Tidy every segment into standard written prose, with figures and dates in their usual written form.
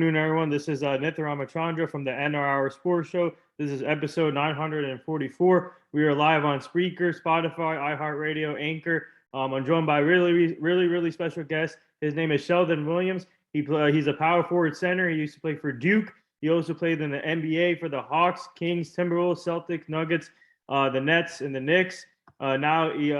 Afternoon, everyone. This is Nithya Ramachandra from the NR Hour Sports Show. This is episode 944. We are live on Spreaker, Spotify, iHeartRadio, Anchor. I'm joined by a really special guest. His name is Sheldon Williams. He's a power forward center. He used to play for Duke. He also played in the NBA for the Hawks, Kings, Timberwolves, Celtics, Nuggets, the Nets, and the Knicks. Now he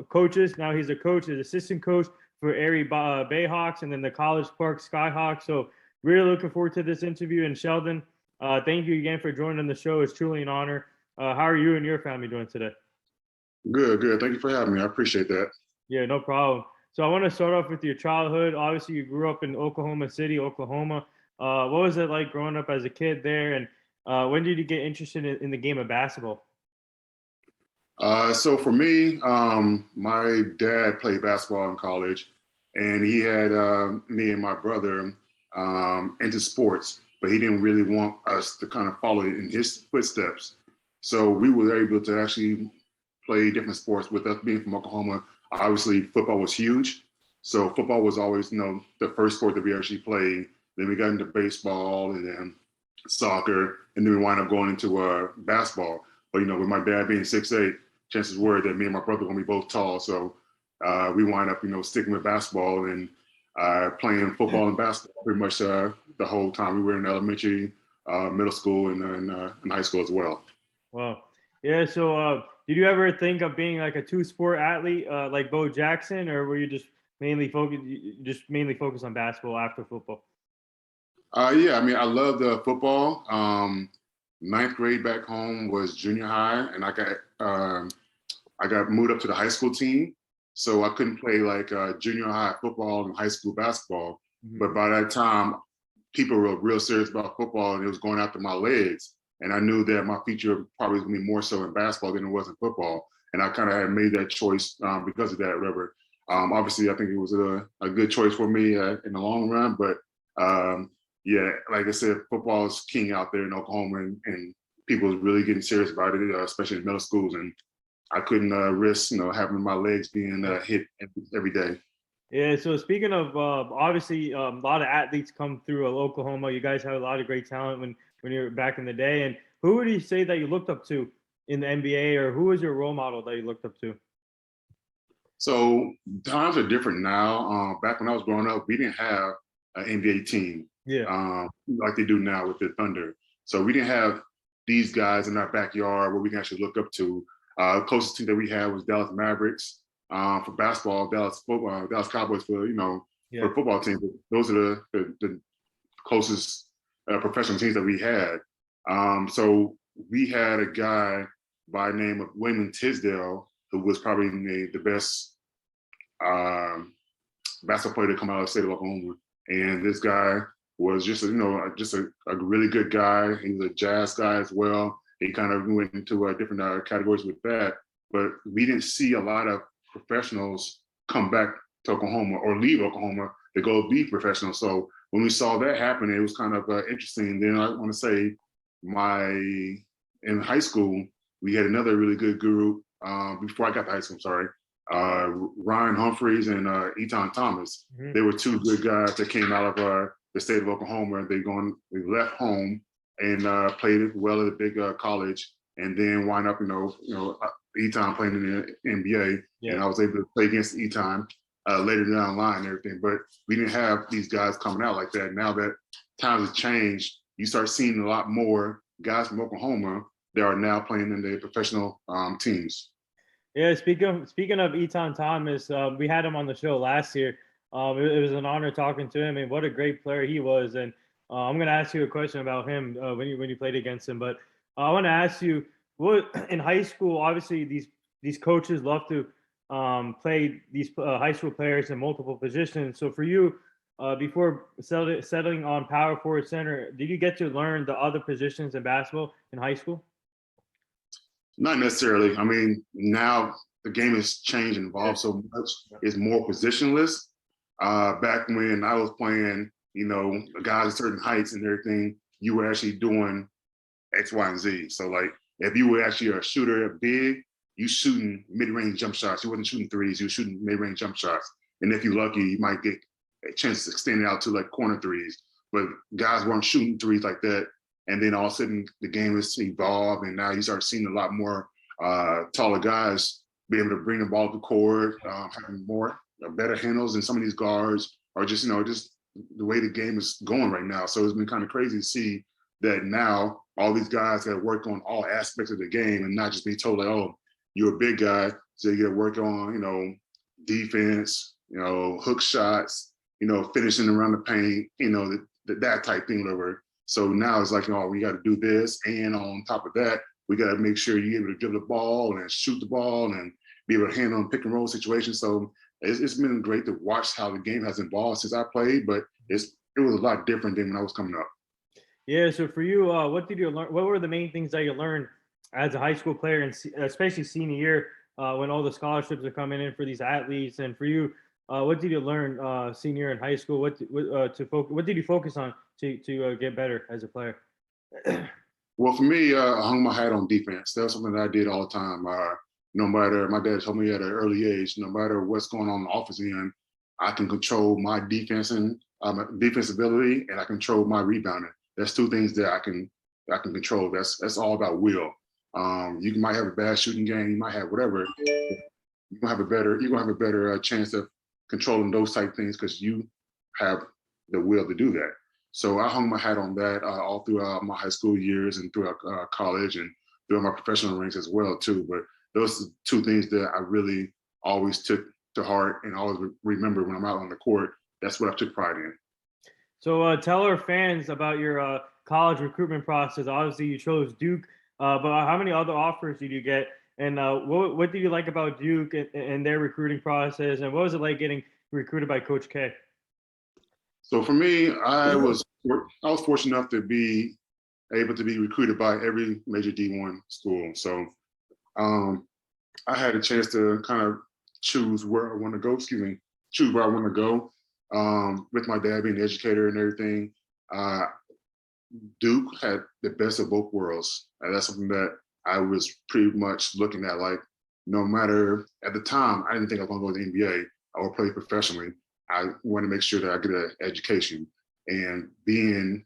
coaches. Now he's a coach, his assistant coach for Erie Bayhawks and then the College Park Skyhawks. So really looking forward to this interview. And Sheldon, thank you again for joining the show. It's truly an honor. How are you and your family doing today? Good. Thank you for having me. I appreciate that. Yeah, no problem. So I want to start off with your childhood. Obviously, you grew up in Oklahoma City, Oklahoma. What was it like growing up as a kid there? And when did you get interested in the game of basketball? So for me, my dad played basketball in college, and he had me and my brother into sports, but he didn't really want us to kind of follow in his footsteps. So we were able to actually play different sports. With us being from Oklahoma, obviously football was huge. So football was always, the first sport that we actually played. Then we got into baseball and then soccer, and then we wound up going into basketball. But with my dad being 6'8", chances were that me and my brother were gonna be both tall. So we wind up, sticking with basketball and playing football and basketball pretty much the whole time. We were in elementary, middle school, and in high school as well. Wow. Yeah. So did you ever think of being like a two-sport athlete like Bo Jackson, or were you just mainly focused on basketball after football? Yeah, I loved football. Ninth grade back home was junior high, and I got moved up to the high school team. So I couldn't play like junior high football and high school basketball. Mm-hmm. But by that time, people were real serious about football, and it was going after my legs. And I knew that my future probably was going to be more so in basketball than it was in football. And I kind of had made that choice because of that, Robert. Obviously, I think it was a good choice for me in the long run. But yeah, like I said, football is king out there in Oklahoma, and people was really getting serious about it, especially in middle schools. And I couldn't risk, having my legs being hit every day. Yeah. So speaking of, obviously, a lot of athletes come through Oklahoma. You guys have a lot of great talent when you were back in the day. And who would you say that you looked up to in the NBA, or who was your role model that you looked up to? So times are different now. Back when I was growing up, we didn't have an NBA team. Yeah. Like they do now with the Thunder. So we didn't have these guys in our backyard where we can actually look up to. Closest team that we had was Dallas Mavericks for basketball, Dallas Cowboys for for football team. Those are the closest professional teams that we had. So we had a guy by the name of William Tisdale, who was probably the best basketball player to come out of the state of Oklahoma. And this guy was just a really good guy. He was a jazz guy as well. He kind of went into different categories with that. But we didn't see a lot of professionals come back to Oklahoma or leave Oklahoma to go be professionals. So when we saw that happen, it was kind of interesting. Then I want to say in high school, we had another really good group before I got to high school, sorry. Ryan Humphreys and Eton Thomas. Mm-hmm. They were two good guys that came out of the state of Oklahoma. They left home and played well at a big college, and then wind up, Eton playing in the NBA, and I was able to play against Eton later down the line and everything. But we didn't have these guys coming out like that. Now that times have changed, you start seeing a lot more guys from Oklahoma that are now playing in the professional teams. Yeah, speaking of Eton Thomas, we had him on the show last year. It was an honor talking to him, and what a great player he was. And I'm going to ask you a question about him when you played against him. But I want to ask you, what in high school? Obviously, these coaches love to play these high school players in multiple positions. So for you, before settling on power forward center, did you get to learn the other positions in basketball in high school? Not necessarily. Now the game has changed and evolved so much. It's more positionless. Back when I was playing, guys at certain heights and everything, you were actually doing X, Y, and Z. So like if you were actually a shooter big, you shooting mid-range jump shots. You wasn't shooting threes, you were shooting mid-range jump shots. And if you're lucky, you might get a chance to extend it out to like corner threes. but guys weren't shooting threes like that. And then all of a sudden the game has evolved, and now you start seeing a lot more taller guys be able to bring the ball to court, having more better handles than some of these guards, or just just the way the game is going right now. So it's been kind of crazy to see that now all these guys that work on all aspects of the game and not just be told like, oh, you're a big guy, so you got to work on defense, hook shots, finishing around the paint, that type thing, whatever. So now it's like, we got to do this, and on top of that, we got to make sure you're able to dribble the ball and shoot the ball and be able to handle pick and roll situations. So it's been great to watch how the game has evolved since I played, but it was a lot different than when I was coming up. Yeah. So for you, what did you learn? What were the main things that you learned as a high school player, and especially senior year, when all the scholarships are coming in for these athletes? And for you, what did you learn senior in high school? What did you focus on to get better as a player? Well, for me, I hung my hat on defense. That was something that I did all the time. No matter, my dad told me at an early age, no matter what's going on the offensive end, I can control my defense and defense ability, and I control my rebounding. That's two things that I can control. That's all about will. You might have a bad shooting game, you might have whatever. You're gonna have a better chance of controlling those type things because you have the will to do that. So I hung my hat on that all throughout my high school years and throughout college and throughout my professional ranks as well too. But those are two things that I really always took to heart and always remember when I'm out on the court. That's what I took pride in. So tell our fans about your college recruitment process. Obviously, you chose Duke, but how many other offers did you get? And what did you like about Duke and their recruiting process? And what was it like getting recruited by Coach K? So for me, I was fortunate enough to be able to be recruited by every major D1 school. So I had a chance to kind of choose where I want to go. Choose where I want to go. With my dad being an educator and everything, Duke had the best of both worlds. And that's something that I was pretty much looking at. Like, no matter at the time, I didn't think I was going to go to the NBA or play professionally. I want to make sure that I get an education. And being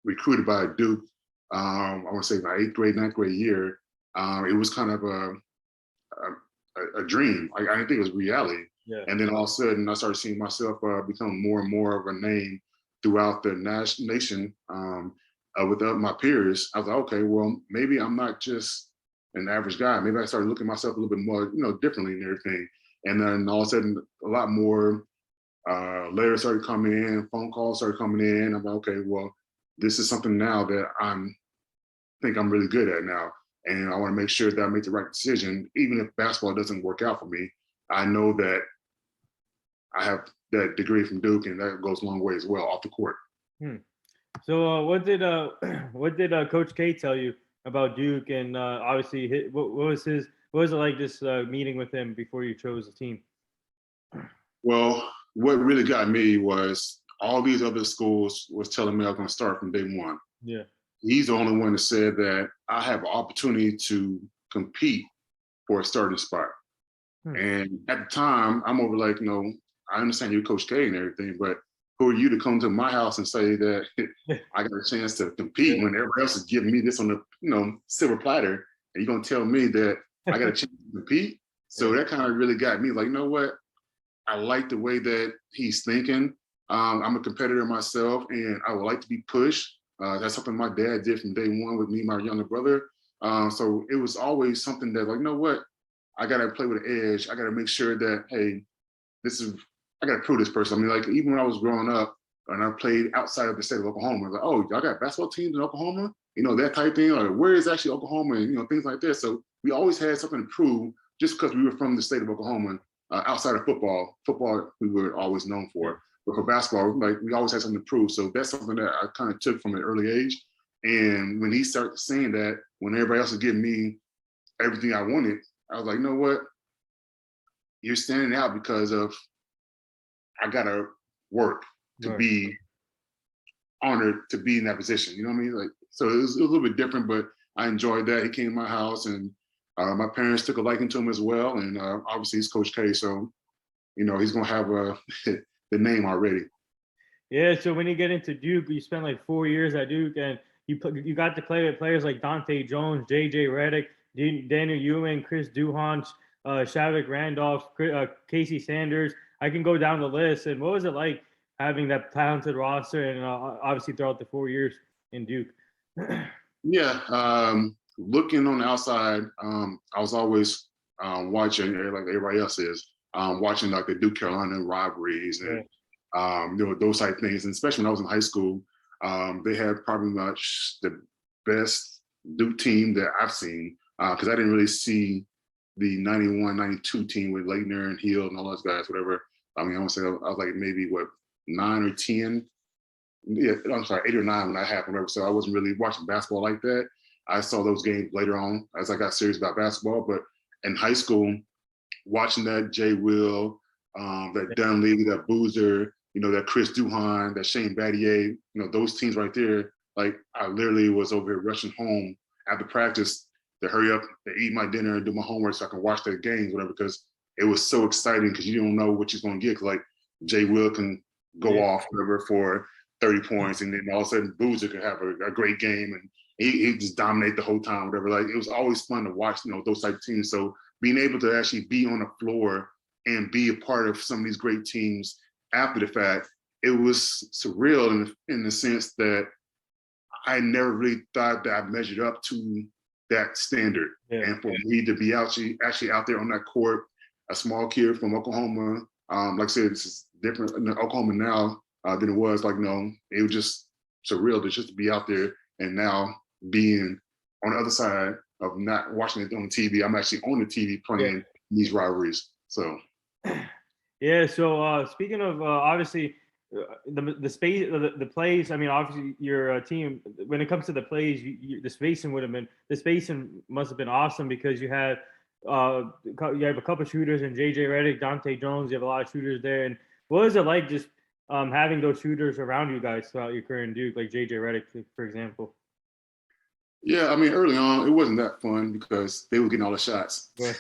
recruited by Duke, I want to say my 8th grade, 9th grade year, it was kind of a dream. Like, I didn't think it was reality. Yeah. And then all of a sudden, I started seeing myself become more and more of a name throughout the nation with my peers. I was like, okay, well, maybe I'm not just an average guy. Maybe I started looking at myself a little bit more, differently and everything. And then all of a sudden, a lot more letters started coming in, phone calls started coming in. I'm like, okay, well, this is something now that think I'm really good at now. And I want to make sure that I make the right decision. Even if basketball doesn't work out for me, I know that I have that degree from Duke, and that goes a long way as well off the court. So what did Coach K tell you about Duke? And obviously, what was it like this meeting with him before you chose the team? Well, what really got me was all these other schools was telling me I was going to start from day one. Yeah. He's the only one that said that I have an opportunity to compete for a starting spot. And at the time, I'm over like, I understand you're Coach K and everything, but who are you to come to my house and say that I got a chance to compete when everybody else is giving me this on the silver platter, and you're gonna tell me that I got a chance to compete? So that kind of really got me like, you know what? I like the way that he's thinking. I'm a competitor myself, and I would like to be pushed. That's something my dad did from day one with me and my younger brother. So it was always something that, like, you know what? I got to play with an edge. I got to make sure that, hey, I got to prove this person. I mean, like, even when I was growing up and I played outside of the state of Oklahoma, I was like, oh, y'all got basketball teams in Oklahoma? That type thing. Or where is actually Oklahoma? And, things like this. So we always had something to prove just because we were from the state of Oklahoma. Outside of football, we were always known for. But for basketball, like, we always had something to prove. So that's something that I kind of took from an early age. And when he started saying that, when everybody else was giving me everything I wanted, I was like, you know what? You're standing out because of I gotta work to be honored to be in that position. You know what I mean? Like, so it was a little bit different, but I enjoyed that. He came to my house, and my parents took a liking to him as well. And obviously he's Coach K, so he's gonna have the name already. Yeah, so when you get into Duke, you spent like 4 years at Duke, and you got to play with players like Dante Jones, J.J. Redick, Daniel Ewing, Chris Duhon, Shavik Randolph, Casey Sanders. I can go down the list. And what was it like having that talented roster, and obviously throughout the 4 years in Duke? Yeah, looking on the outside, I was always watching, like everybody else is, watching like the Duke Carolina rivalries and those type things. And especially when I was in high school, they had probably much the best Duke team that I've seen, because I didn't really see the 91, 92 team with Leitner and Hill and all those guys, whatever. I mean, I want to say I was like maybe 9 or 10. Yeah, I'm sorry, 8 or 9 when that happened, whatever. So I wasn't really watching basketball like that. I saw those games later on as I got serious about basketball. But in high school, watching that Jay Will, that Dunleavy, that Boozer, that Chris Duhon, that Shane Battier, those teams right there, like I literally was over here rushing home after practice to hurry up, to eat my dinner and do my homework so I can watch their games, whatever, because it was so exciting because you don't know what you're going to get. Like Jay Will can go off, whatever, for 30 points, and then all of a sudden Boozer could have a great game, and he just dominate the whole time, whatever. Like it was always fun to watch, those type of teams. So being able to actually be on the floor and be a part of some of these great teams after the fact, it was surreal in the sense that I never really thought that I measured up to that standard. Yeah. And for me to be actually out there on that court, a small kid from Oklahoma, like I said, this is different in Oklahoma now than it was. Like, it was just surreal to just be out there and now being on the other side of not watching it on TV. I'm actually on the TV playing these rivalries. So, yeah. So speaking of obviously the space, the plays. I mean, obviously your team. When it comes to the plays, the spacing must have been awesome because you have a couple of shooters in J.J. Redick, Dante Jones. You have a lot of shooters there. And what was it like just having those shooters around you guys throughout your career in Duke, like J.J. Redick, for example? Yeah, I mean, early on, it wasn't that fun because they were getting all the shots. Yeah.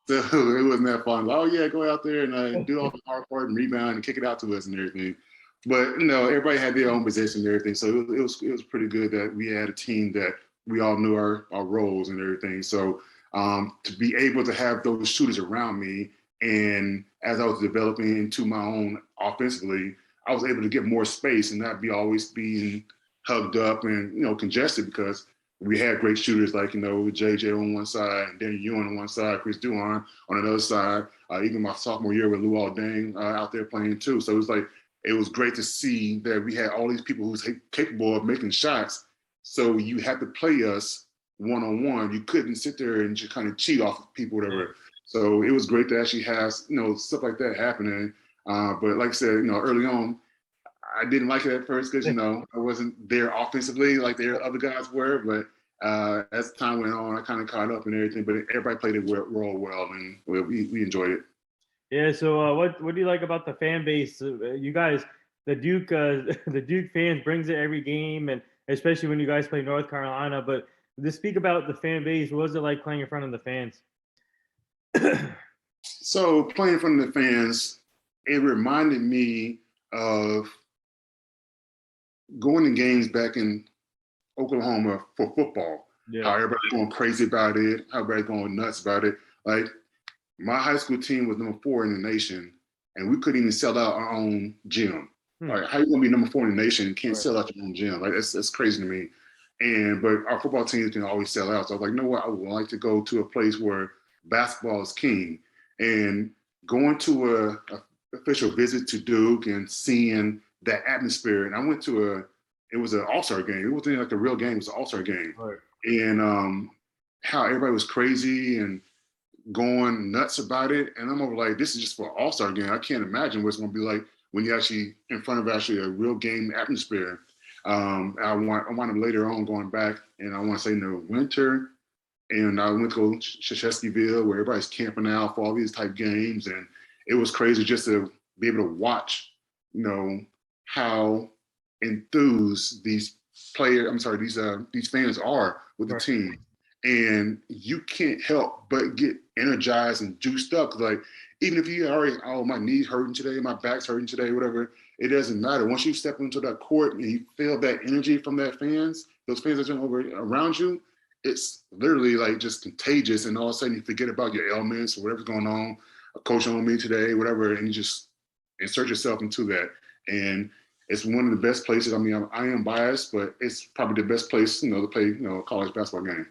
So it wasn't that fun. Like, oh, yeah, go out there and do all the hard part and rebound and kick it out to us and everything. But, everybody had their own position and everything. So it was pretty good that we had a team that we all knew our roles and everything. So to be able to have those shooters around me, and as I was developing into my own offensively, I was able to get more space and not be always being hugged up and, congested because we had great shooters like, JJ on one side, and Daniel Ewing on one side, Chris Duhon on another side. Even my sophomore year with Luol Deng out there playing too. So it was great to see that we had all these people who's capable of making shots. So you had to play us one-on-one. You couldn't sit there and just kind of cheat off of people, whatever. So it was great to actually have, stuff like that happening. But like I said, early on, I didn't like it at first because, I wasn't there offensively like the other guys were. But as time went on, I kind of caught up and everything. But everybody played it role well, and we enjoyed it. Yeah. So what do you like about the fan base? You guys, the Duke fans brings it every game, and especially when you guys play North Carolina. But to speak about the fan base, what was it like playing in front of the fans? So playing in front of the fans, it reminded me of going to games back in Oklahoma for football. Yeah. How everybody's going crazy about it, how everybody's going nuts about it. Like my high school team was number 4 in the nation, and we couldn't even sell out our own gym. Like, how you gonna be number 4 in the nation and can't sell out your own gym? Like that's crazy to me. But our football teams can always sell out. So I was like, you know what? I would like to go to a place where basketball is king, and going to a official visit to Duke and seeing that atmosphere. And I went to it was an all-star game. It wasn't like a real game. It was an all-star game. Right. And how everybody was crazy and going nuts about it. And I'm over like, this is just for an all-star game. I can't imagine what it's going to be like when you're actually in front of actually a real game atmosphere. I wanted later on going back, and I want to say in the winter, and I went to go Sheshetskyville where everybody's camping out for all these type games. And it was crazy just to be able to watch, how enthused these fans are with the team. And you can't help but get energized and juiced up. Like, even if you already, my knee's hurting today, my back's hurting today, whatever, it doesn't matter. Once you step into that court and you feel that energy from those fans that are around you, it's literally like just contagious. And all of a sudden you forget about your ailments or whatever's going on, a coach on me today, whatever, and you just insert yourself into that. And it's one of the best places. I mean, I am biased, but it's probably the best place, to play, a college basketball game.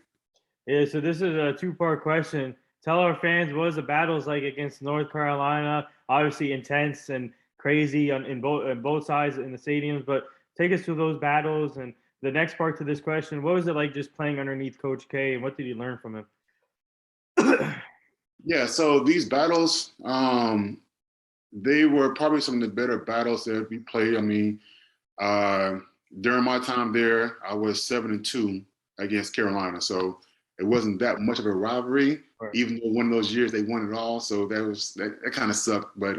Yeah, so this is a two-part question. Tell our fans, what was the battles like against North Carolina? Obviously intense and crazy in both sides in the stadiums, but take us through those battles. And the next part to this question, what was it like just playing underneath Coach K, and what did you learn from him? Yeah, so these battles, they were probably some of the better battles that we played. I mean, during my time there, I was 7-2 against Carolina, so it wasn't that much of a rivalry. Right. Even though one of those years they won it all, so that kind of sucked. But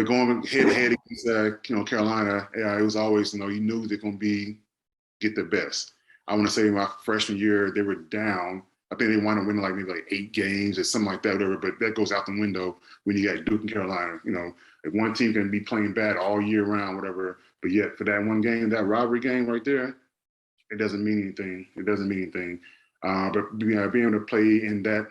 going head to head against Carolina, it was always you knew they're going to get the best. I want to say my freshman year they were down. I think they wound up winning maybe 8 games or something like that, whatever. But that goes out the window when you got Duke and Carolina. If one team can be playing bad all year round, whatever, but yet for that one game, that rivalry game right there, it doesn't mean anything. It doesn't mean anything. But being able to play in that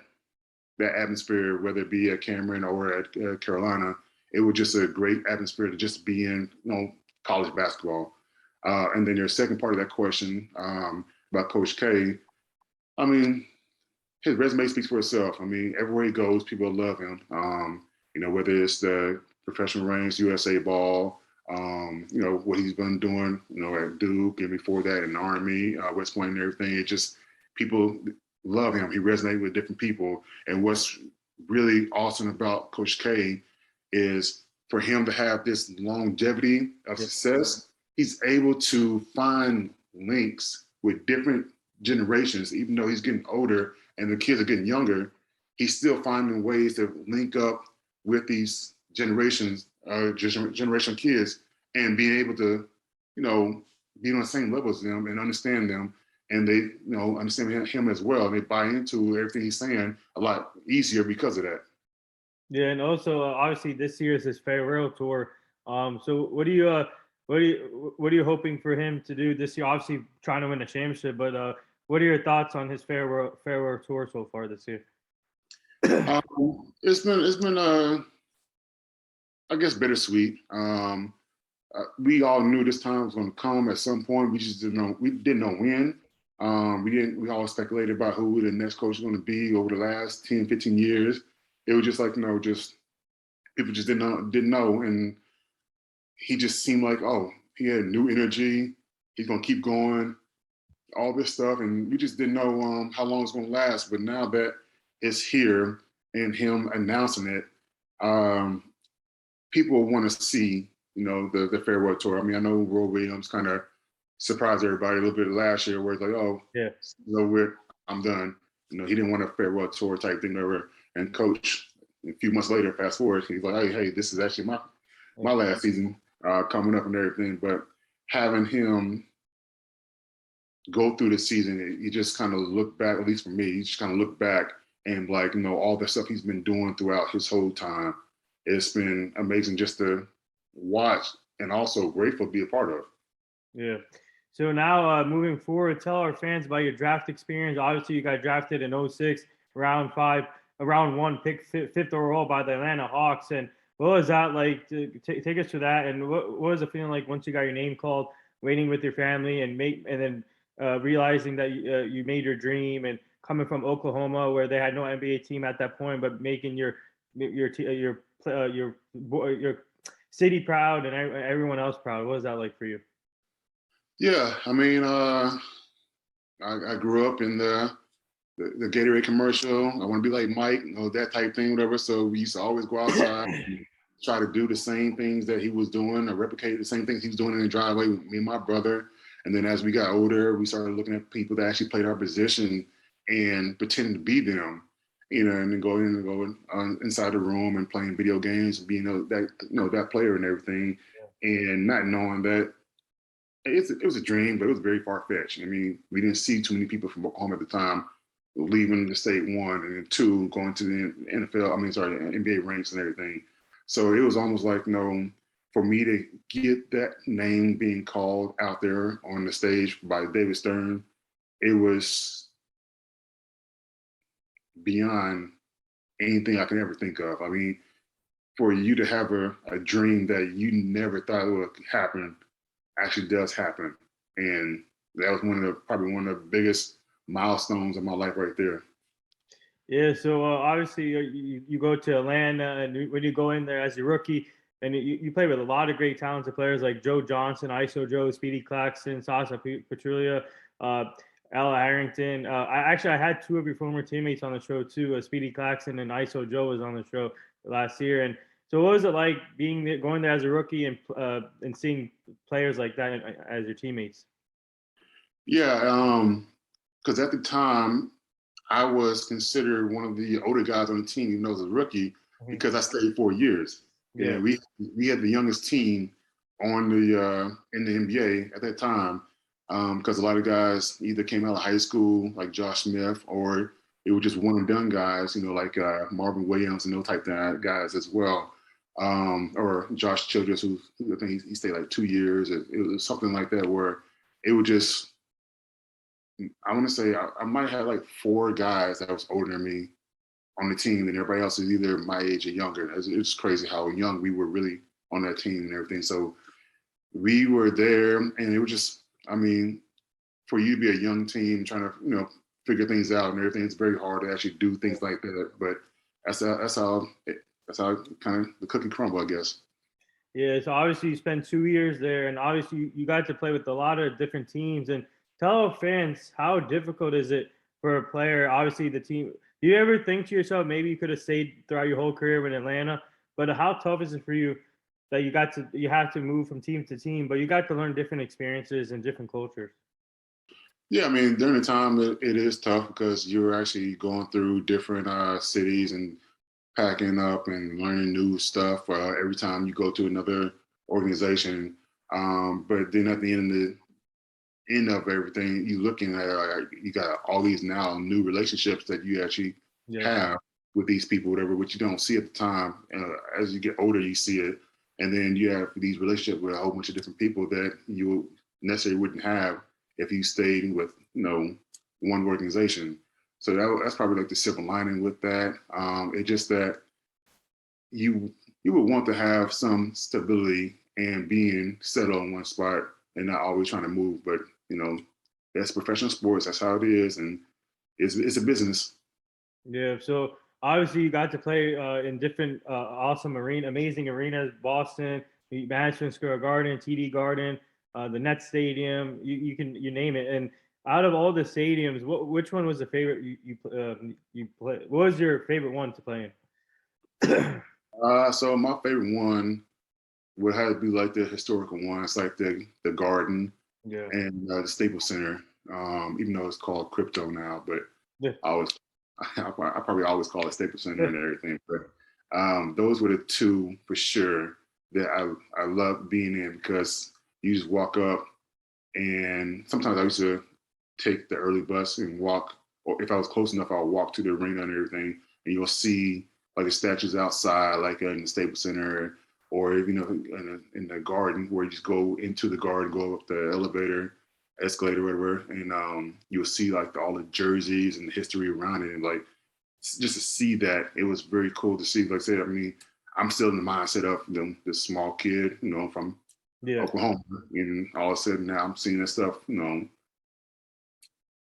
atmosphere, whether it be at Cameron or at Carolina, it was just a great atmosphere to just be in, college basketball. And then your second part of that question about Coach K, I mean, his resume speaks for itself. I mean, everywhere he goes, people love him. Whether it's the professional ranks, USA ball, what he's been doing, at Duke and before that in the Army, West Point and everything. It just, people love him. He resonates with different people. And what's really awesome about Coach K is for him to have this longevity of success, he's able to find links with different generations, even though he's getting older and the kids are getting younger, he's still finding ways to link up with these generational kids and being able to, be on the same level as them and understand them. And they, understand him as well. They buy into everything he's saying a lot easier because of that. Yeah, and also obviously this year is his farewell tour. So what are you hoping for him to do this year? Obviously trying to win a championship, but what are your thoughts on his farewell tour so far this year? It's been I guess bittersweet. We all knew this time was going to come at some point. We just didn't know. We didn't know when. We all speculated about who the next coach was going to be over the last 10, 15 years. It was just just people just didn't know. And he just seemed like, he had new energy. He's going to keep going, all this stuff. And we just didn't know how long it's going to last. But now that it's here and him announcing it, people want to see, the farewell tour. I mean, I know Roy Williams kind of surprised everybody a little bit last year where it's like, I'm done. He didn't want a farewell tour type thing over. And Coach, a few months later, fast forward, he's like, hey, this is actually my last season coming up and everything. But having him go through the season, you just kind of look back, at least for me, you just kind of look back and all the stuff he's been doing throughout his whole time. It's been amazing just to watch and also grateful to be a part of. Yeah. So now moving forward, tell our fans about your draft experience. Obviously, you got drafted in 2006, round 1, picked 5th overall by the Atlanta Hawks. And what was that like? Take us through that. And what was the feeling like once you got your name called, waiting with your family and then realizing that you made your dream and coming from Oklahoma where they had no NBA team at that point, but making your city proud and everyone else proud. What was that like for you? Yeah, I mean, I grew up in the Gatorade commercial. I want to be like Mike, that type thing, whatever. So we used to always go outside and try to do the same things that he was doing or replicate the same things he was doing in the driveway with me and my brother. And then as we got older, we started looking at people that actually played our position and pretending to be them, and then going inside the room and playing video games and being that player and everything, and not knowing that it was a dream, but it was very far-fetched. I mean, we didn't see too many people from Oklahoma at the time leaving the state, 1, and then 2, going to the NBA ranks and everything. So it was almost like, for for me to get that name being called out there on the stage by David Stern, it was beyond anything I can ever think of. I mean, for you to have a dream that you never thought would happen actually does happen. And that was probably one of the biggest milestones of my life right there. Yeah, so obviously you go to Atlanta, and when you go in there as a rookie, and you play with a lot of great talented players like Joe Johnson, ISO Joe, Speedy Claxton, Sasa Pachulia, Ella Harrington. I had two of your former teammates on the show too. Speedy Claxton and ISO Joe was on the show last year. And so, what was it like going there as a rookie and seeing players like that as your teammates? Yeah, because at the time I was considered one of the older guys on the team, even though I was a rookie, because I stayed 4 years. Yeah. We had the youngest team on the in the NBA at that time, because a lot of guys either came out of high school, like Josh Smith, or it was just one and done guys, like Marvin Williams and those type of guys as well, or Josh Childress, who I think he stayed like 2 years. It was something like that where it would just. I want to say I might have like 4 guys that was older than me on the team, and everybody else is either my age or younger. It's crazy how young we were really on that team and everything. So we were there, and it was just, I mean, for you to be a young team trying to, figure things out and everything, it's very hard to actually do things like that. But that's how kind of the cookie crumble, I guess. Yeah, so obviously you spent 2 years there, and obviously you got to play with a lot of different teams. And tell fans, how difficult is it for a player? Obviously, the team. Do you ever think to yourself, maybe you could have stayed throughout your whole career in Atlanta? But how tough is it for you that you have to move from team to team, but you got to learn different experiences and different cultures? Yeah, I mean, during the time it is tough because you're actually going through different cities and packing up and learning new stuff every time you go to another organization. But then at the end of everything, you looking at you got all these now new relationships that you actually have with these people, whatever, which you don't see at the time. As you get older, you see it, and then you have these relationships with a whole bunch of different people that you necessarily wouldn't have if you stayed with one organization. So that's probably like the silver lining with that. It's just that you would want to have some stability and being settled in one spot and not always trying to move. But that's professional sports. That's how it is, and it's a business. Yeah. So obviously you got to play in different amazing arenas: Boston, Madison Square Garden, TD Garden, the Nets Stadium. You name it. And out of all the stadiums, which one was the favorite you play? What was your favorite one to play in? So my favorite one would have to be like the historical one. It's like the Garden and the Staples Center. Even though it's called Crypto now, but I probably always call it Staples Center and everything. But those were the two for sure that I love being in, because you just walk up, and sometimes I used to take the early bus and walk, or if I was close enough, I'll walk to the arena and everything, and you'll see like the statues outside, like in the Staples Center, or in the Garden, where you just go into the Garden, go up the elevator, escalator, whatever, and you'll see like all the jerseys and the history around it, and like just to see that, it was very cool to see. Like I said, I mean, I'm still in the mindset of this small kid, from Oklahoma, and all of a sudden now I'm seeing that stuff,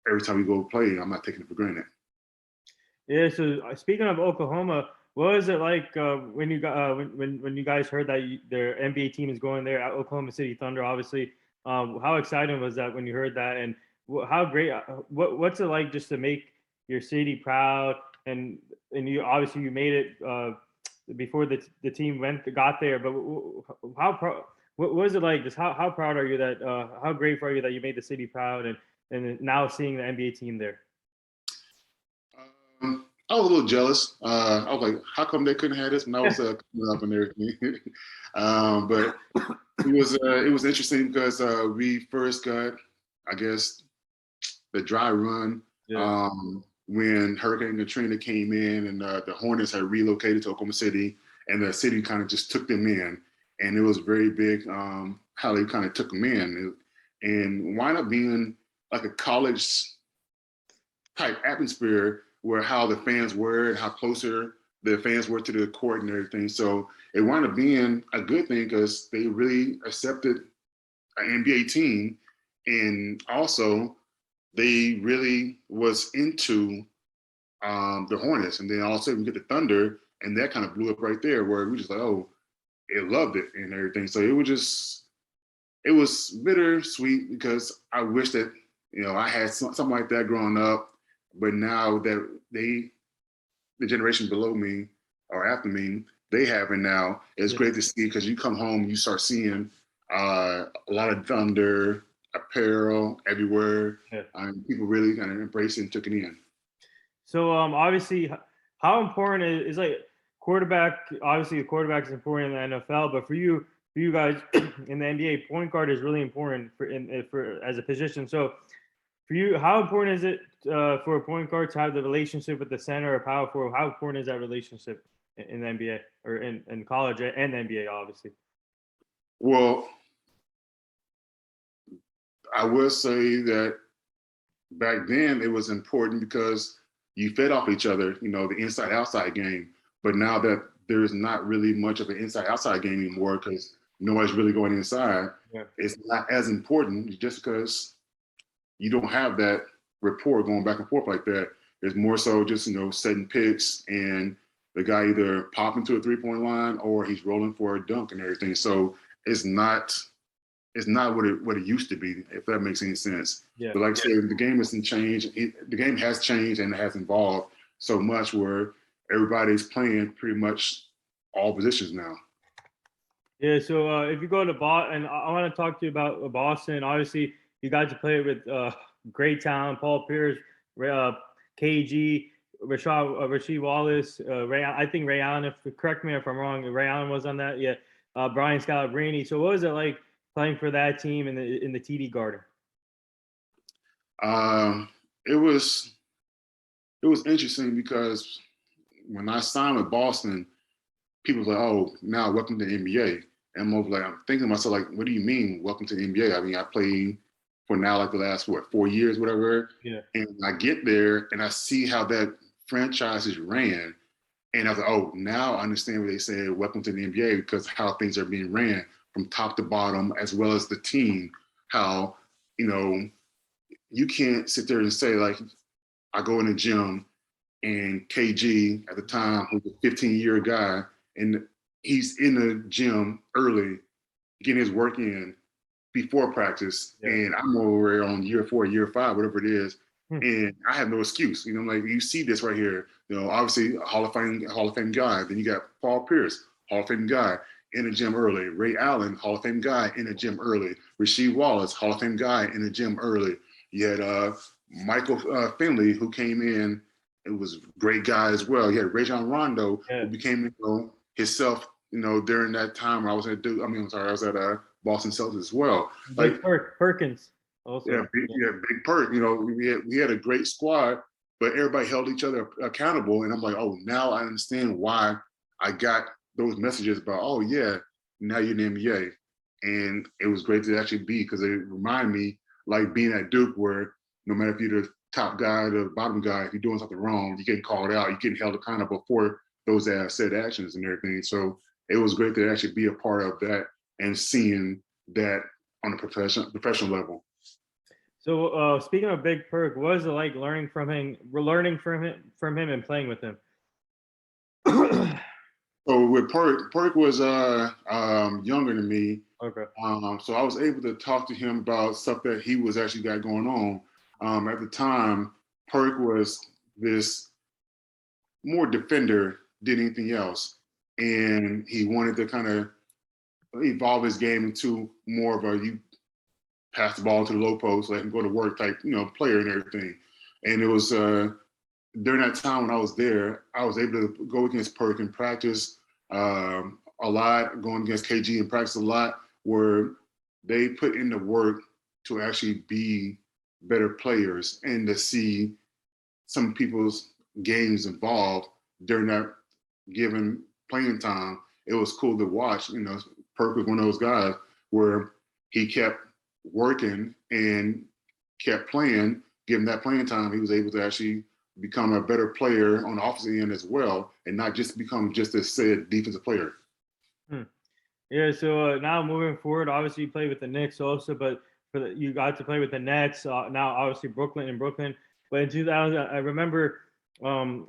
every time we go play. I'm not taking it for granted. Yeah. So speaking of Oklahoma, what was it like when you got when you guys heard that their NBA team is going there at Oklahoma City Thunder? Obviously, how exciting was that when you heard that, and how great? What's it like just to make your city proud? And you obviously you made it before the team got there, but what was it like? Just how proud are you that how grateful are you that you made the city proud, and now seeing the NBA team there? I was a little jealous. I was like, how come they couldn't have this when I was coming up and everything? But it was interesting because we first got, I guess, the dry run when Hurricane Katrina came in, and the Hornets had relocated to Oklahoma City, and the city kind of just took them in. and it was very big how they kind of took him in, and wound up being like a college type atmosphere where how the fans were and how closer the fans were to the court and everything. So it wound up being a good thing because they really accepted an NBA team, and also they really was into the Hornets, and then all of a sudden we get the Thunder, and that kind of blew up right there where we just like, oh, it loved it and everything. So it was bittersweet because I wish that I had something like that growing up, but now that the generation below me or after me, they have it now. It's great to see because you come home, you start seeing a lot of Thunder apparel everywhere, and people really kind of embraced it and took it in. So obviously, how important is like quarterback? Obviously, the quarterback is important in the NFL, but for you guys in the NBA, point guard is really important for as a position. So for you, how important is it for a point guard to have the relationship with the center or power forward? How important is that relationship in the NBA or in college and the NBA, obviously? Well, I will say that back then it was important because you fed off each other, the inside-outside game. But now that there's not really much of an inside-outside game anymore because nobody's really going inside, it's not as important just because you don't have that rapport going back and forth like that. It's more so just, setting picks and the guy either popping to a three-point line or he's rolling for a dunk and everything. So it's not what it used to be, if that makes any sense. Yeah. But like I said, the game hasn't changed. The game has changed and it has evolved so much where everybody's playing pretty much all positions now. Yeah, so if you go to Boston, and I want to talk to you about Boston. Obviously, you got to play with great talent, Paul Pierce, KG, Rasheed Wallace, I think Ray Allen, correct me if I'm wrong, Ray Allen was on that. Yeah, Brian Scalabrine. So what was it like playing for that team in the TD Garden? It was interesting because when I signed with Boston, people were like, "Oh, now welcome to the NBA." And I'm thinking to myself, like, "What do you mean, welcome to the NBA?" I mean, I played for now like the last 4 years, whatever. Yeah. And I get there and I see how that franchise is ran, and I was like, "Oh, now I understand what they said, welcome to the NBA," because how things are being ran from top to bottom, as well as the team. How you can't sit there and say like, I go in the gym and KG at the time, who's a 15-year guy, and he's in the gym early, getting his work in before practice, and I'm over on year 4, year 5, whatever it is, and I have no excuse. Like you see this right here. Obviously Hall of Fame guy. Then you got Paul Pierce, Hall of Fame guy, in the gym early. Ray Allen, Hall of Fame guy, in the gym early. Rasheed Wallace, Hall of Fame guy, in the gym early. You had Michael Finley, who came in. It was a great guy as well. You had Rajon Rondo, who became himself, during that time I was at Duke. I was at Boston Celtics as well. Big Perkins. Also. Yeah, Big Perk. We had a great squad, but everybody held each other accountable. And I'm like, oh, now I understand why I got those messages about, oh yeah, now you're in the NBA. And it was great to actually be, because it reminded me like being at Duke, where no matter if you're the top guy or the bottom guy, if you're doing something wrong, you get called out, you get held accountable for those said actions and everything. So it was great to actually be a part of that and seeing that on a professional level. So speaking of Big Perk, what was it like learning from him and playing with him? So with Perk was younger than me. Okay. So I was able to talk to him about stuff that he was actually got going on. At the time, Perk was this more defender than anything else, and he wanted to kind of evolve his game into more of a you pass the ball to the low post, let him go to work type, player and everything. And it was during that time when I was there, I was able to go against Perk in practice a lot, going against KG in practice a lot, where they put in the work to actually be better players and to see some people's games involved during that given playing time. It was cool to watch, Perk was one of those guys where he kept working and kept playing, given that playing time, he was able to actually become a better player on the offensive end as well, and not just become just a said defensive player. Yeah, so now moving forward, obviously you played with the Knicks also, but you got to play with the Nets. Now obviously Brooklyn. But in 2000, I remember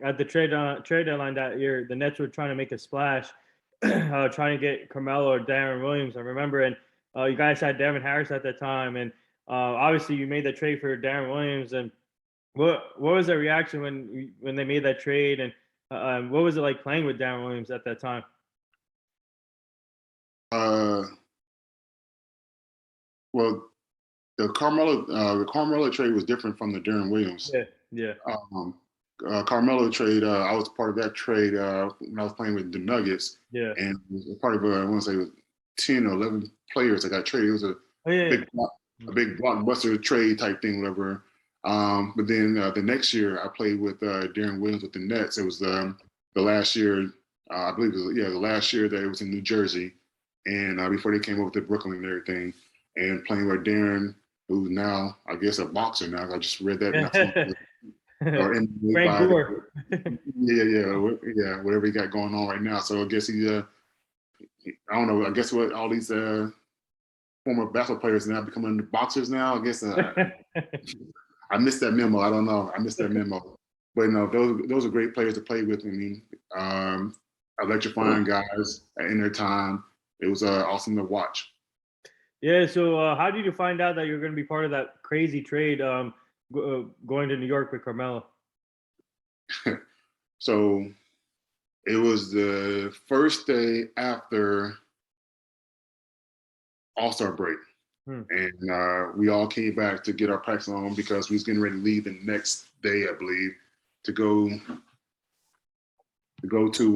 at the trade deadline that year, the Nets were trying to make a splash, trying to get Carmelo or Darren Williams. I remember, and you guys had Devin Harris at the time, and obviously you made the trade for Darren Williams. And what was the reaction when they made that trade, and what was it like playing with Darren Williams at that time? Well, the Carmelo trade was different from the Darren Williams. Yeah. Carmelo trade, I was part of that trade when I was playing with the Nuggets. Yeah. And part of I want to say it was 10 or 11 players that got traded. It was a big blockbuster trade type thing, whatever. But then the next year I played with Darren Williams with the Nets. It was the last year, I believe it was the last year that it was in New Jersey. And before they came over to Brooklyn and everything, and playing with Darren, who's now, I guess, a boxer now. I just read that. Or Frank Gore. yeah, whatever he got going on right now. So I guess I don't know. I guess what all these former basketball players now becoming boxers now. I guess I missed that memo. I don't know. I missed that memo. But no, those are great players to play with. I mean, electrifying guys in their time. It was awesome to watch. Yeah. So how did you find out that you're going to be part of that crazy trade going to New York with Carmelo? So it was the first day after All-Star break. And we all came back to get our practice on because we was getting ready to leave the next day, I believe, to go to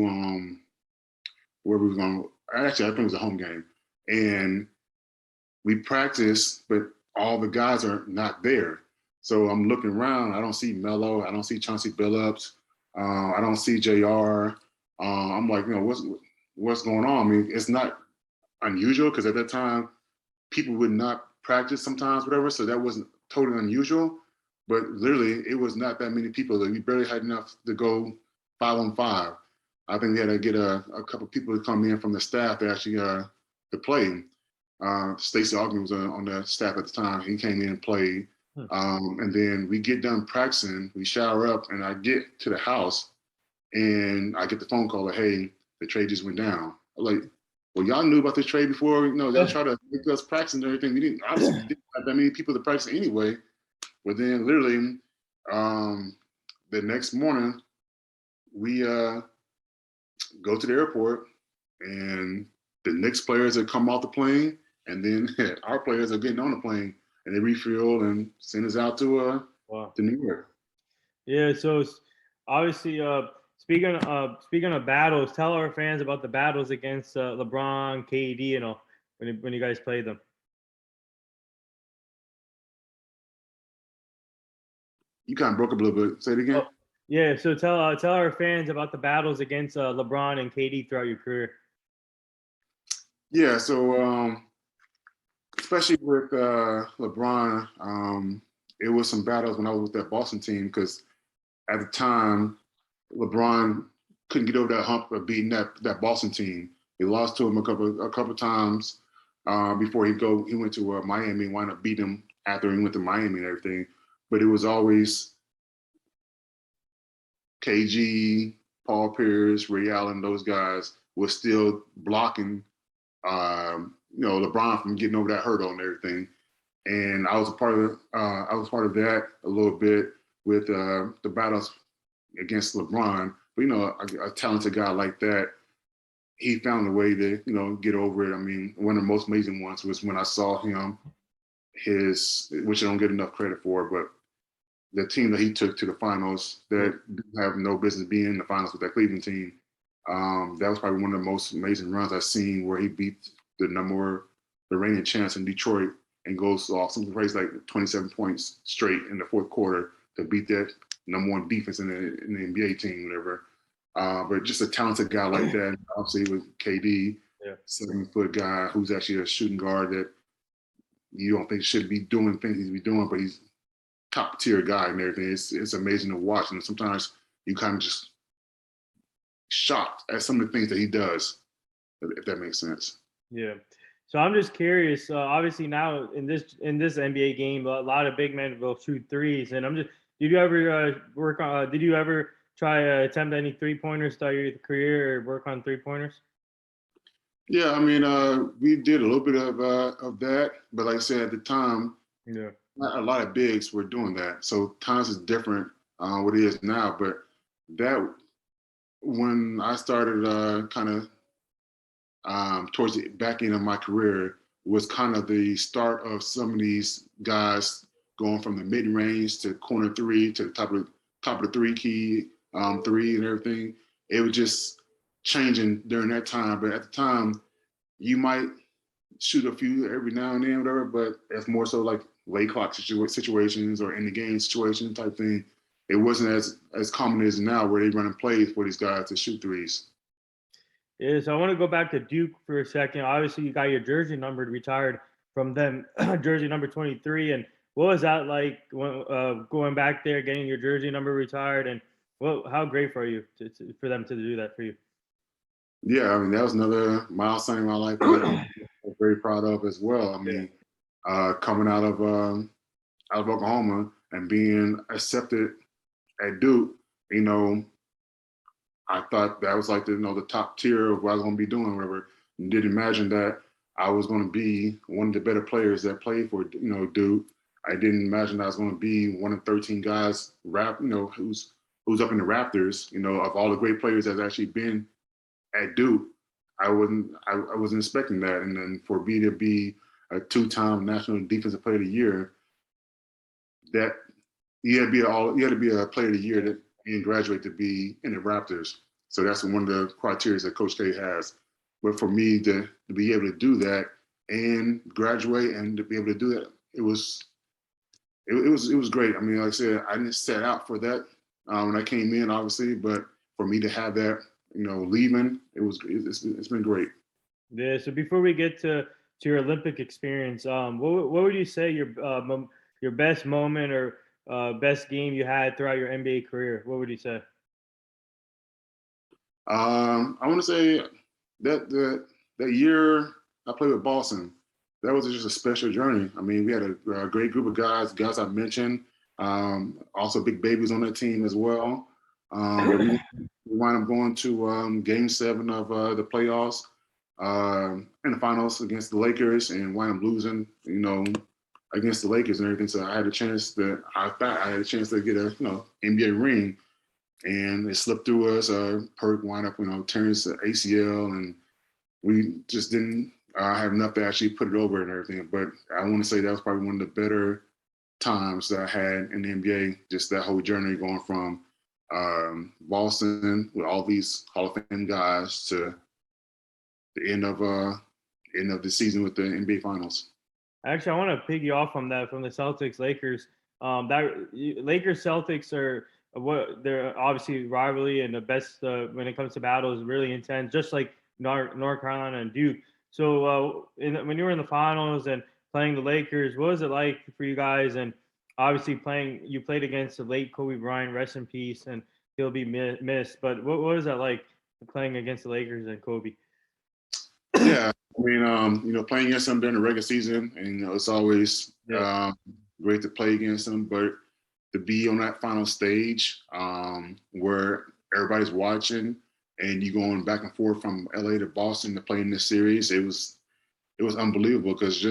where we were going. Actually, I think it was a home game. And we practiced, but all the guys are not there. So I'm looking around. I don't see Melo. I don't see Chauncey Billups. I don't see JR. I'm like, what's going on? I mean, it's not unusual because at that time, people would not practice sometimes, whatever. So that wasn't totally unusual. But literally, it was not that many people. We barely had enough to go 5-on-5. I think we had to get a couple of people to come in from the staff to actually to play. Stacey Augman was on the staff at the time. He came in and played. And then we get done practicing, we shower up, and I get to the house, and I get the phone call like, hey, the trade just went down. I'm like, well, y'all knew about this trade before. They tried to make us practice and everything. We didn't have that many people to practice anyway. But then literally the next morning, we go to the airport, and the Knicks players have come off the plane, and then our players are getting on the plane. And they refuel and send us out to New York. Yeah. So obviously, speaking of battles, tell our fans about the battles against LeBron, KD, and all when you guys played them. You kind of broke up a little bit. Say it again. Yeah. So tell our fans about the battles against LeBron and KD throughout your career. Yeah. So. Especially with LeBron, it was some battles when I was with that Boston team because at the time, LeBron couldn't get over that hump of beating that Boston team. He lost to him a couple times before he went to Miami and wound up beating him after he went to Miami and everything. But it was always KG, Paul Pierce, Ray Allen, those guys were still blocking LeBron from getting over that hurdle and everything. And I was part of that a little bit with the battles against LeBron. But a talented guy like that, he found a way to get over it. I mean, one of the most amazing ones was when I saw him, which I don't get enough credit for, but the team that he took to the finals that have no business being in the finals with that Cleveland team. That was probably one of the most amazing runs I've seen, where he beat the reigning champs in Detroit and goes off some place like 27 points straight in the fourth quarter to beat that number one defense in the NBA team, whatever. But just a talented guy like that, obviously with KD. Yeah. 7-foot guy who's actually a shooting guard that you don't think should be doing things he's be doing, but he's top tier guy and everything. It's amazing to watch, and sometimes you kind of just shocked at some of the things that he does, if that makes sense. Yeah. So I'm just curious. Obviously, now in this NBA game, a lot of big men will shoot threes, and I'm just. Did you ever work on? Did you ever try attempt any 3-pointers throughout your career, or work on 3-pointers? Yeah, I mean, we did a little bit of that, but like I said at the time, Yeah. not a lot of bigs were doing that. So times is different what it is now. But that when I started kind of towards the back end of my career was kind of the start of some of these guys going from the mid range to corner three to the top of the three key three and everything. It was just changing during that time. But at the time, you might shoot a few every now and then, whatever. But it's more so like late clock situations or in the game situation type thing. It wasn't as common as now where they running plays for these guys to shoot threes. Yeah. So I want to go back to Duke for a second. Obviously, you got your jersey numbered, retired from them, jersey number 23. And what was that like when, going back there, getting your jersey number retired? And how grateful are you for them to do that for you? Yeah, I mean that was another milestone in my life that I'm very proud of as well. I Yeah. mean, coming out of Oklahoma and being accepted at Duke, you know, I thought that was like the top tier of what I was going to be doing, whatever. And didn't imagine that I was going to be one of the better players that played for Duke. I didn't imagine I was going to be one of 13 guys, who's up in the Raptors. Of all the great players that's actually been at Duke, I wasn't expecting that. And then for me to be a 2-time National Defensive Player of the Year, that you had to be a Player of the Year that and graduate to be in the Raptors. So that's one of the criteria that Coach K has. But for me to be able to do that and graduate and to be able to do that, it was great. I mean, like I said, I didn't set out for that when I came in, obviously, but for me to have that, leaving, it's been great. Yeah. So before we get to your Olympic experience, what would you say your best moment or best game you had throughout your NBA career? What would you say? I want to say that year I played with Boston, that was just a special journey. I mean, we had a great group of guys I mentioned, also big babies on that team as well. But we wound up going to Game 7 of the playoffs in the finals against the Lakers and wound up losing, against the Lakers and everything. So I thought I had a chance to get a NBA ring, and it slipped through us. Perk wound up tearing his ACL, and we just didn't have enough to actually put it over and everything. But I want to say that was probably one of the better times that I had in the NBA. Just that whole journey going from Boston with all these Hall of Fame guys to the end of the season with the NBA Finals. Actually, I want to piggy off from that from the Celtics Lakers. That Lakers Celtics are they're obviously rivalry and the best when it comes to battles, really intense, just like North Carolina and Duke. So when you were in the finals and playing the Lakers, what was it like for you guys? And obviously you played against the late Kobe Bryant, rest in peace, and he'll be missed. But what was that like playing against the Lakers and Kobe? Yeah, I mean, playing against them during the regular season, and it's always great to play against them. But to be on that final stage where everybody's watching, and you going back and forth from LA to Boston to play in this series, it was unbelievable because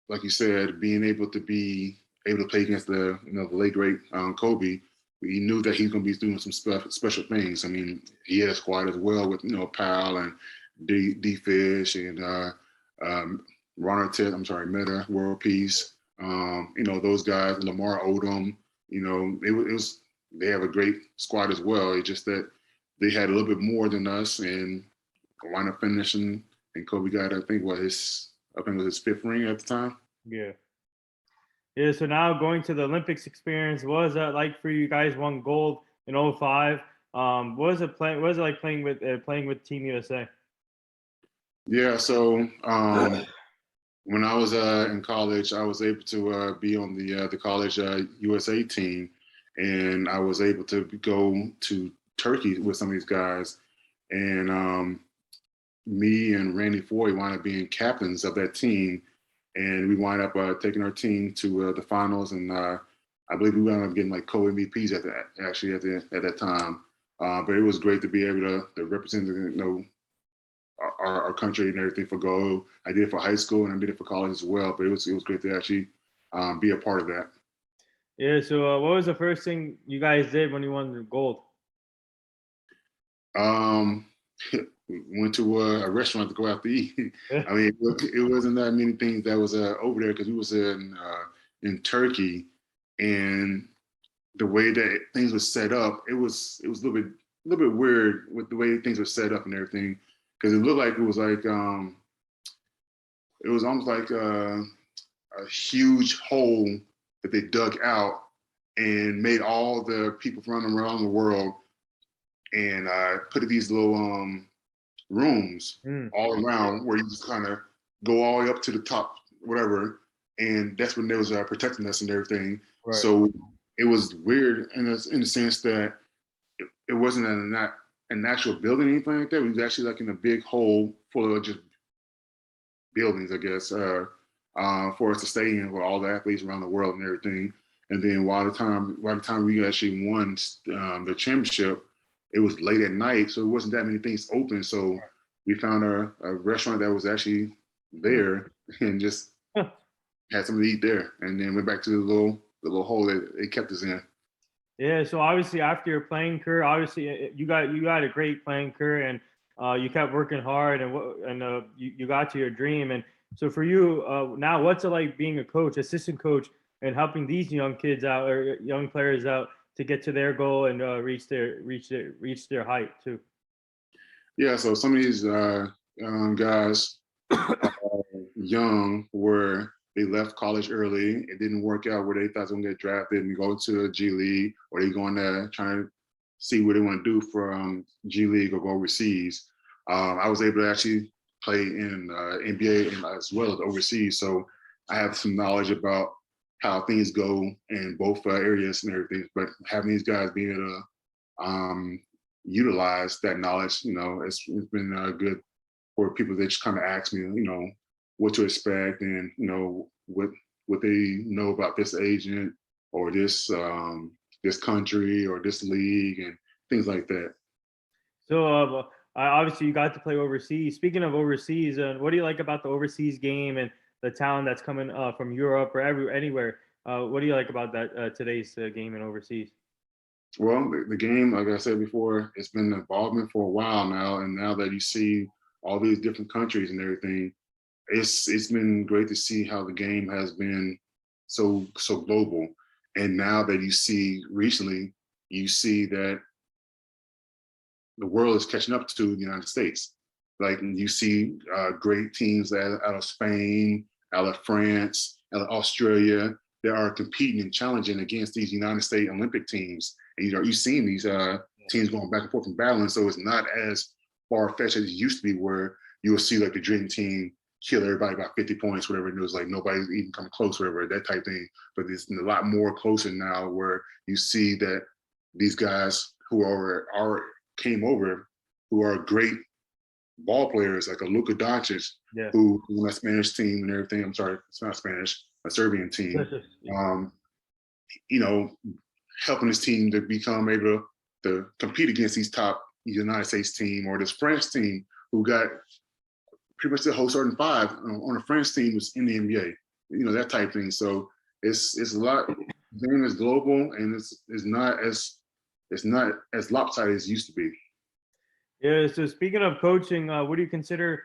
like you said, being able to play against the late great Kobe. We knew that he's going to be doing some special things. I mean, he had a squad as well with Powell and D Fish and Ron Artest, Meta, World Peace. Those guys, Lamar Odom. They have a great squad as well. It's just that they had a little bit more than us and wound up finishing. And Kobe got, I think it was his 5th ring at the time. Yeah. Yeah, so now going to the Olympics experience, what was that like for you guys? Won gold in 05. What was it like playing with Team USA? Yeah, so when I was in college, I was able to be on the college USA team, and I was able to go to Turkey with some of these guys, and me and Randy Foy wound up being captains of that team, and we wind up taking our team to the finals, and I believe we wound up getting like co-MVPs at that actually at that time. But it was great to be able to represent our country and everything for gold. I did it for high school and I did it for college as well. But it was great to actually be a part of that. Yeah. So, what was the first thing you guys did when you won the gold? Um, we went to a restaurant to go out to eat. Yeah. I mean, it wasn't that many things that was over there because we was in Turkey, and the way that things were set up, it was a little bit weird with the way things were set up and everything because it looked like it was almost like a huge hole that they dug out and made all the people from around the world and put these little rooms Mm, all around where you just kind of go all the way up to the top, whatever. And that's when they was protecting us and everything. right. So it was weird in the sense that it wasn't not an actual building or anything like that. It was actually like in a big hole full of just buildings, I guess, for us to stay in with all the athletes around the world and everything. And then by the time we actually won the championship, it was late at night, so it wasn't that many things open. So we found a restaurant that was actually Mm. there and just had something to eat there, and then went back to the little hole that they kept us in. Yeah, so obviously after your playing career, obviously you got a great playing career, and you kept working hard, and you got to your dream. And so for you now, what's it like being a coach, assistant coach, and helping these young kids out or young players out to get to their goal and reach their height too? Yeah, so some of these guys young where they left college early. It didn't work out where they thought they were going to get drafted and go to a G League, or they going to try to see what they want to do from G League or go overseas. I was able to actually play in NBA as well as overseas, so I have some knowledge about how things go in both areas and everything. But having these guys being able to utilize that knowledge, it's been good for people that just kind of ask me, what to expect and what they know about this agent or this country or this league and things like that. So obviously you got to play overseas. Speaking of overseas, what do you like about the overseas game and the talent that's coming from Europe or anywhere? What do you like about that today's game and overseas? Well, the game, like I said before, it's been evolving for a while now, and now that you see all these different countries and everything, it's been great to see how the game has been so global. And now that you see recently, you see that the world is catching up to the United States. Like you see great teams out of Spain, out of France, out of Australia that are competing and challenging against these United States Olympic teams. And you've seen these teams going back and forth and battling. So it's not as far fetched as it used to be, where you will see like the dream team kill everybody by 50 points, whatever. And it was like nobody's even coming close, whatever, that type thing. But it's a lot more closer now, where you see that these guys who came over, who are great ball players, like a Luka Doncic, Yeah. who on that Spanish team and everything. I'm sorry, it's not Spanish, a Serbian team. Um, you know, helping this team to become able to compete against these top United States team or this French team who got pretty much the whole starting five on a French team was in the NBA. That type thing. So it's a lot. The game is global and it's not as lopsided as it used to be. Yeah. So speaking of coaching, what do you consider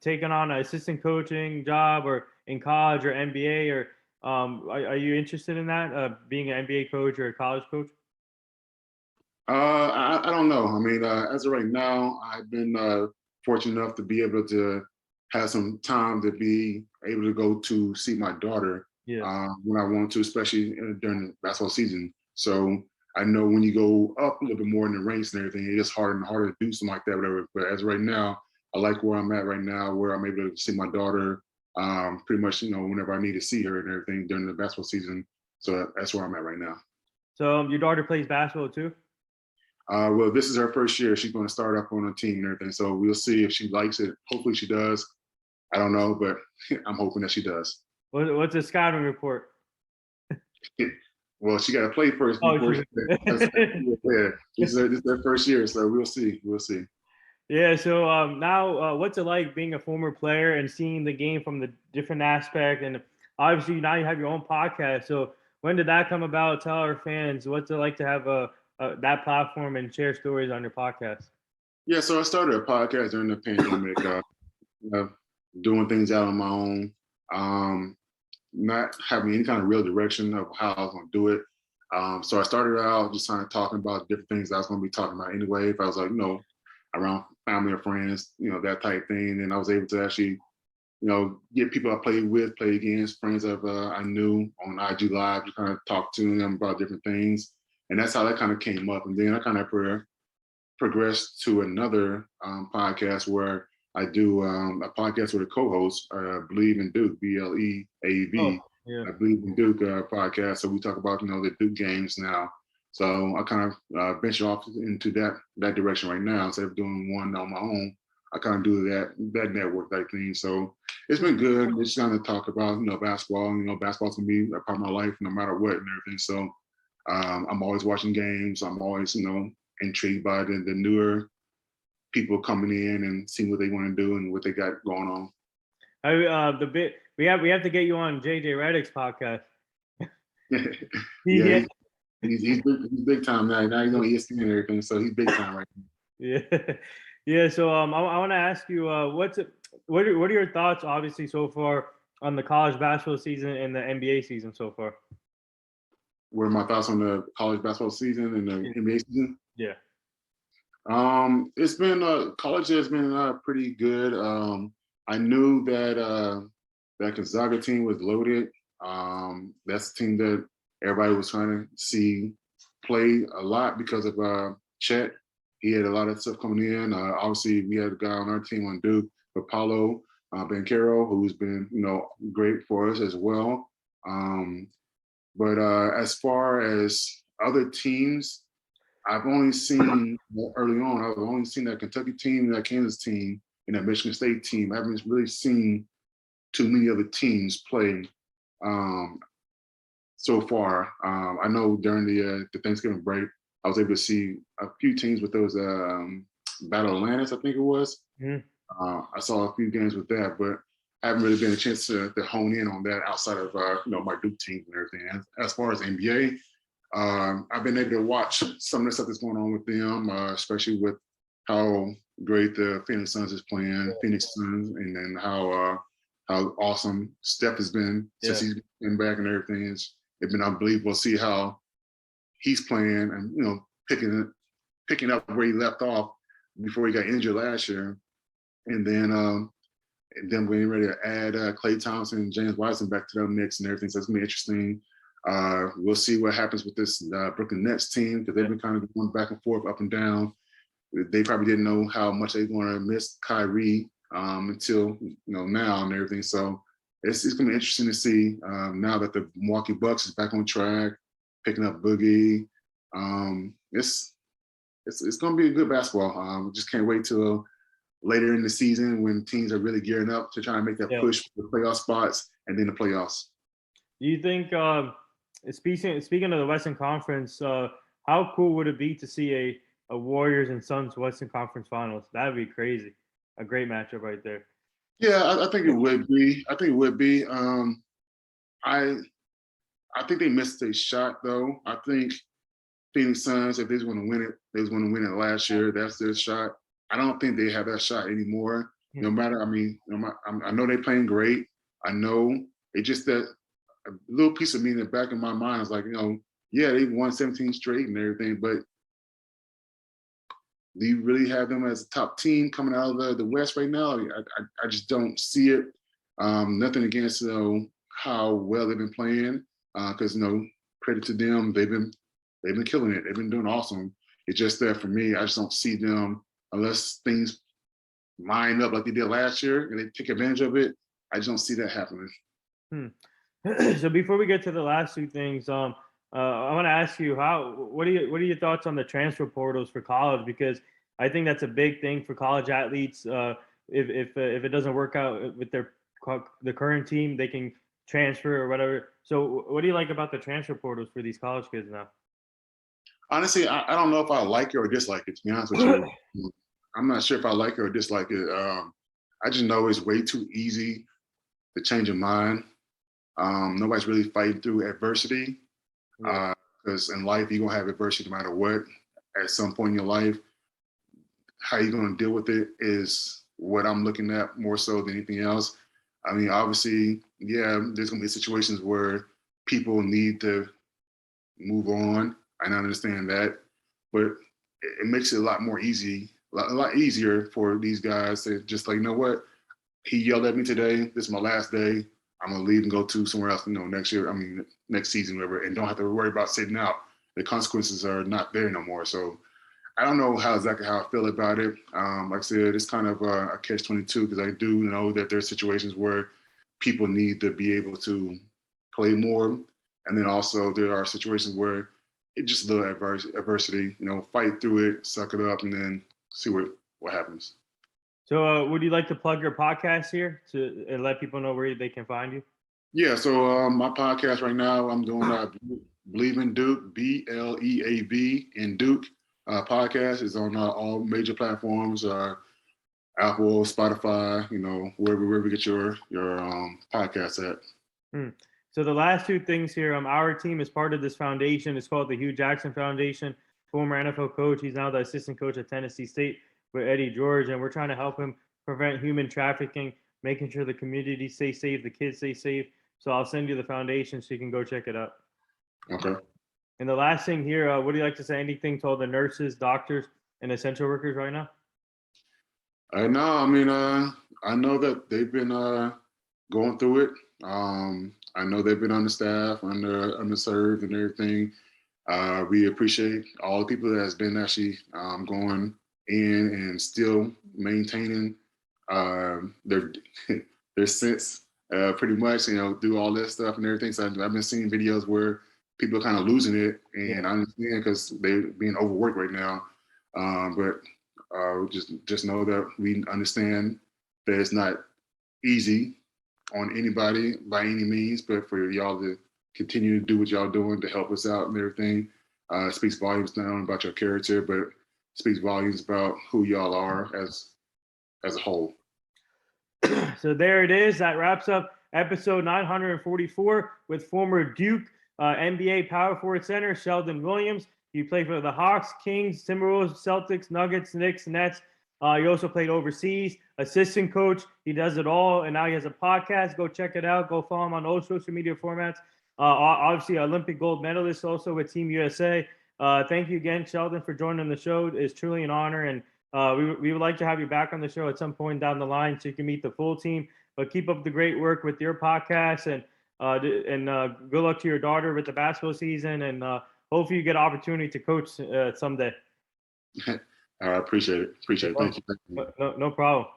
taking on an assistant coaching job or in college or NBA or are you interested in that being an NBA coach or a college coach? I don't know. I mean, as of right now, I've been fortunate enough to be able to have some time to be able to go to see my daughter Yeah. when I want to, especially during the basketball season. So I know when you go up a little bit more in the ranks and everything, it is harder and harder to do something like that, whatever. But as of right now, I like where I'm at right now, where I'm able to see my daughter pretty much, whenever I need to see her and everything during the basketball season. So that's where I'm at right now. So your daughter plays basketball too? Well, this is her first year. She's going to start up on a team and everything. So we'll see if she likes it. Hopefully she does. I don't know, but I'm hoping that she does. What's the scouting report? Well, she got to play first before she yeah. This is their first year, so we'll see. We'll see. Yeah. So now, what's it like being a former player and seeing the game from the different aspect? And obviously, now you have your own podcast. So when did that come about? Tell our fans what's it like to have that platform and share stories on your podcast. Yeah, so I started a podcast during the pandemic, doing things out on my own, not having any kind of real direction of how I was going to do it. So I started out just kind of talking about different things I was going to be talking about anyway. If I was like, around family or friends, that type thing. And I was able to actually, get people I played with, play against, friends that I knew on IG Live, to kind of talk to them about different things. And that's how that kind of came up. And then I kind of progressed to another podcast where I do a podcast with a co-host, Believe in Duke, BLEAV. Oh, yeah. I Believe in Duke podcast. So we talk about the Duke games now. So I kind of venture off into that direction right now. Instead of doing one on my own, I kind of do that network type thing. So it's been good. It's kind of talk about basketball. Basketball's gonna be a part of my life no matter what and everything. So I'm always watching games. I'm always intrigued by the newer people coming in and seeing what they want to do and what they got going on. We have to get you on JJ Redick's podcast. Yeah, he's big time now. Now he's on ESPN and everything, so he's big time right now. Yeah, yeah. So I want to ask you, what are your thoughts, obviously, so far on the college basketball season and the NBA season so far? What are my thoughts on the college basketball season and the NBA season? Yeah. It's been college has been pretty good. I knew that that Gonzaga team was loaded. That's a team that everybody was trying to see play a lot because of Chet. He had a lot of stuff coming in. Obviously, we had a guy on our team on Duke, Paulo Banchero, who's been great for us as well. But as far as other teams, I've only seen early on. I've only seen that Kentucky team, that Kansas team, and that Michigan State team. I haven't really seen too many other teams play so far. I know during the Thanksgiving break, I was able to see a few teams with those Battle Atlantis, I think it was. Mm-hmm. I saw a few games with that, but I haven't really been a chance to hone in on that outside of my Duke team and everything. As far as NBA, I've been able to watch some of the stuff that's going on with them, especially with how great the Phoenix Suns is playing, Phoenix Suns, and then how awesome Steph has been since he's been back and everything. It's been unbelievable to see how he's playing and picking up where he left off before he got injured last year, and then getting ready to add Klay Thompson and James Wiseman back to the mix and everything. So it's gonna be interesting. We'll see what happens with this Brooklyn Nets team because they've been kind of going back and forth, up and down. They probably didn't know how much they're going to miss Kyrie until now and everything. So it's going to be interesting to see now that the Milwaukee Bucks is back on track, picking up Boogie. It's going to be a good basketball. Just can't wait till later in the season when teams are really gearing up to try and make that push for the playoff spots and then the playoffs. Do you think, speaking of the Western Conference, how cool would it be to see a Warriors and Suns Western Conference Finals? That would be crazy. A great matchup right there. Yeah, I think it would be. I think it would be. I think they missed a shot though. I think Phoenix Suns, if they was going to win it, they was going to win it last year. That's their shot. I don't think they have that shot anymore. No matter, I know they're playing great. I know it's just that a little piece of me in the back of my mind is like, they won 17 straight and everything, but do you really have them as a top team coming out of the West right now? I just don't see it. Nothing against how well they've been playing, because credit to them, they've been killing it. They've been doing awesome. It's just that for me, I just don't see them unless things line up like they did last year and they take advantage of it, I just don't see that happening. So before we get to the last two things, I want to ask you what are your thoughts on the transfer portals for college? Because I think that's a big thing for college athletes. If it doesn't work out with the current team, they can transfer or whatever. So what do you like about the transfer portals for these college kids now? Honestly, I don't know if I like it or dislike it, to be honest with you. I'm not sure if I like it or dislike it. I just know it's way too easy to change your mind. Nobody's really fighting through adversity, because in life you're gonna have adversity no matter what. At some point in your life, how you're gonna deal with it is what I'm looking at more so than anything else. I mean, obviously, yeah, there's gonna be situations where people need to move on, and I understand that, but it makes it a lot more easy, a lot easier for these guys to just like, you know what, he yelled at me today. This is my last day. I'm gonna leave and go to somewhere else, next year. I mean, next season, whatever, and don't have to worry about sitting out. The consequences are not there no more. So I don't know exactly how I feel about it. Like I said, it's kind of a catch-22 because I do know that there's situations where people need to be able to play more, and then also there are situations where it's just a little adversity. Fight through it, suck it up, and then see what happens. So would you like to plug your podcast here and let people know where they can find you? Yeah, so my podcast right now, I'm doing Believe in Duke, BLEAV in Duke. Podcast is on all major platforms, Apple, Spotify, wherever you get your podcasts at. So the last two things here, our team is part of this foundation. It's called the Hugh Jackson Foundation. Former NFL coach, he's now the assistant coach at Tennessee State with Eddie George, and we're trying to help him prevent human trafficking, making sure the community stays safe, the kids stay safe. So I'll send you the foundation so you can go check it out. Okay. And the last thing here, what do you like to say? Anything to all the nurses, doctors, and essential workers right now? No, I mean, I know that they've been going through it. I know they've been understaffed, underserved, and everything. We appreciate all the people that has been actually going in and still maintaining their their sense, pretty much. Do all that stuff and everything. So I've been seeing videos where people are kind of losing it, and I understand because they're being overworked right now. But just know that we understand that it's not easy on anybody by any means, but for y'all to continue to do what y'all doing to help us out and everything, speaks volumes not only about your character, but speaks volumes about who y'all are as a whole. So there it is. That wraps up episode 944 with former Duke NBA power forward center Sheldon Williams. He played for the Hawks, Kings, Timberwolves, Celtics, Nuggets, Knicks, Nets. He also played overseas, assistant coach. He does it all, and now he has a podcast. Go check it out. Go follow him on all social media formats. Obviously, Olympic gold medalist also with Team USA. Thank you again, Sheldon, for joining the show. It's truly an honor, and we would like to have you back on the show at some point down the line so you can meet the full team. But keep up the great work with your podcast, and good luck to your daughter with the basketball season, and hopefully you get an opportunity to coach someday. I appreciate it. Thank you. No problem.